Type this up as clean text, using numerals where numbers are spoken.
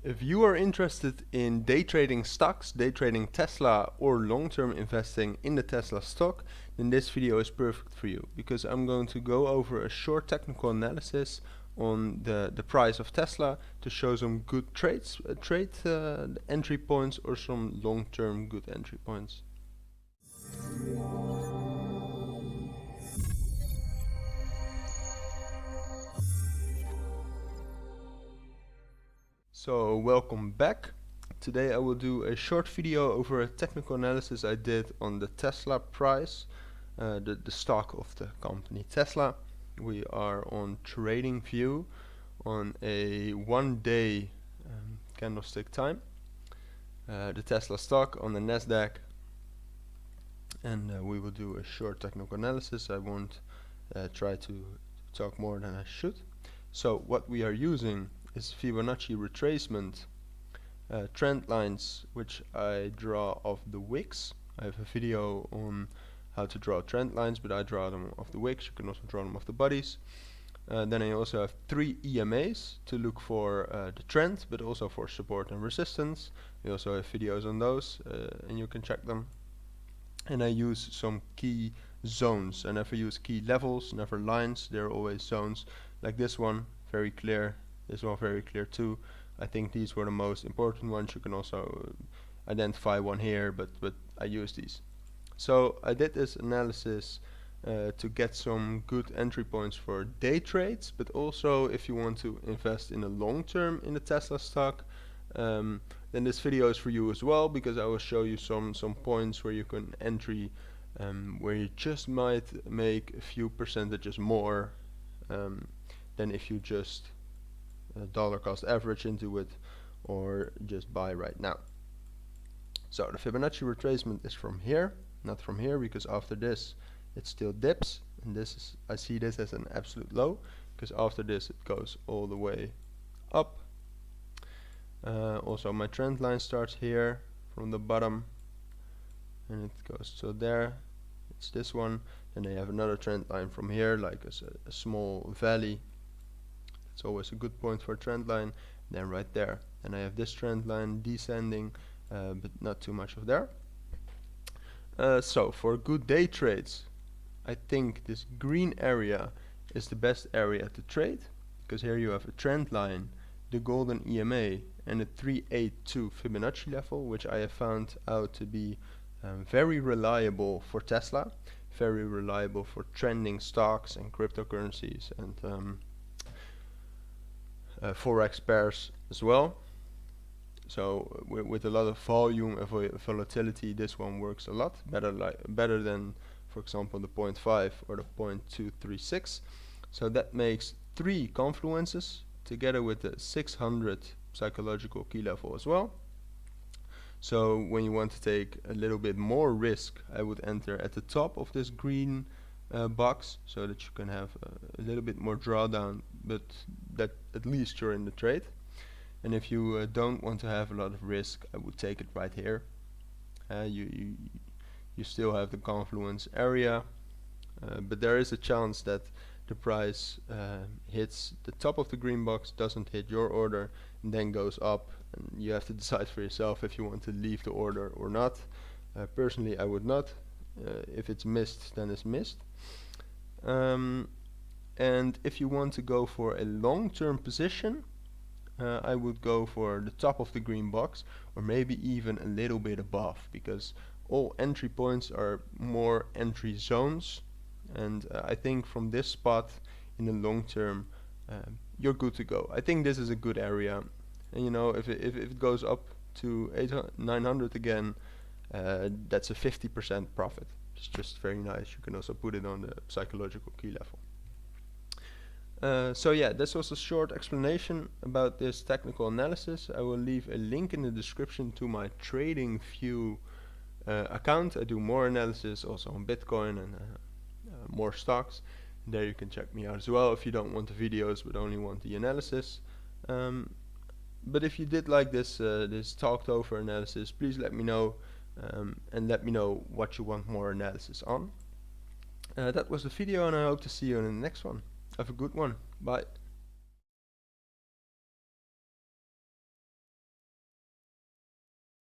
If you are interested in day trading stocks, day trading Tesla, or long-term investing in the Tesla stock, then this video is perfect for you, because I'm going to go over a short technical analysis on the price of Tesla to show some good trades, entry points, or some long-term good entry points. So welcome back. Today I will do a short video over a technical analysis I did on the Tesla price, the stock of the company Tesla. We are on trading view on a 1-day candlestick time. The Tesla stock on the Nasdaq, and we will do a short technical analysis. I won't try to talk more than I should. So what we are using is Fibonacci retracement trend lines, which I draw off the wicks. I have a video on how to draw trend lines, but I draw them off the wicks. You can also draw them off the bodies. Then I also have 3 EMAs to look for the trend, but also for support and resistance. We also have videos on those, and you can check them. And I use some key zones. I never use key levels, never lines. They're always zones, like this one, very clear. This one very clear too. I think these were the most important ones. You can also identify one here, but I use these. So I did this analysis to get some good entry points for day trades, but also if you want to invest in the long term in the Tesla stock, then this video is for you as well, because I will show you some points where you can entry, where you just might make a few percentages more than if you just dollar cost average into it or just buy right now. So the Fibonacci retracement is from here, not from here, because after this it still dips, and this is, I see this as an absolute low, because after this it goes all the way up. Also my trend line starts here from the bottom and it goes to there. It's this one. Then I have another trend line from here, like a small valley. It's always a good point for a trend line. Then right there, and I have this trend line descending, but not too much of there. So for good day trades, I think this green area is the best area to trade, because here you have a trend line, the golden EMA, and a 382 Fibonacci level, which I have found out to be very reliable for Tesla, very reliable for trending stocks and cryptocurrencies and Forex pairs as well. So with a lot of volume and volatility, this one works a lot better than, for example, the 0.5 or the 0.236. So that makes 3 confluences together with the 600 psychological key level as well. So when you want to take a little bit more risk, I would enter at the top of this green box, so that you can have a little bit more drawdown, but that at least you're in the trade. And if you don't want to have a lot of risk, I would take it right here. You still have the confluence area, but there is a chance that the price hits the top of the green box, doesn't hit your order, and then goes up, and you have to decide for yourself if you want to leave the order or not. Personally, I would not. If it's missed, then it's missed. And if you want to go for a long-term position, I would go for the top of the green box, or maybe even a little bit above, because all entry points are more entry zones, and I think from this spot in the long term you're good to go. I think this is a good area, and you know, if it goes up to 900 again, that's a 50% profit. It's just very nice. You can also put it on the psychological key level. So yeah, this was a short explanation about this technical analysis. I will leave a link in the description to my TradingView account. I do more analysis also on Bitcoin and more stocks. And there you can check me out as well if you don't want the videos but only want the analysis. But if you did like this this talked over analysis, please let me know, and let me know what you want more analysis on. That was the video, and I hope to see you in the next one. Have a good one. Bye.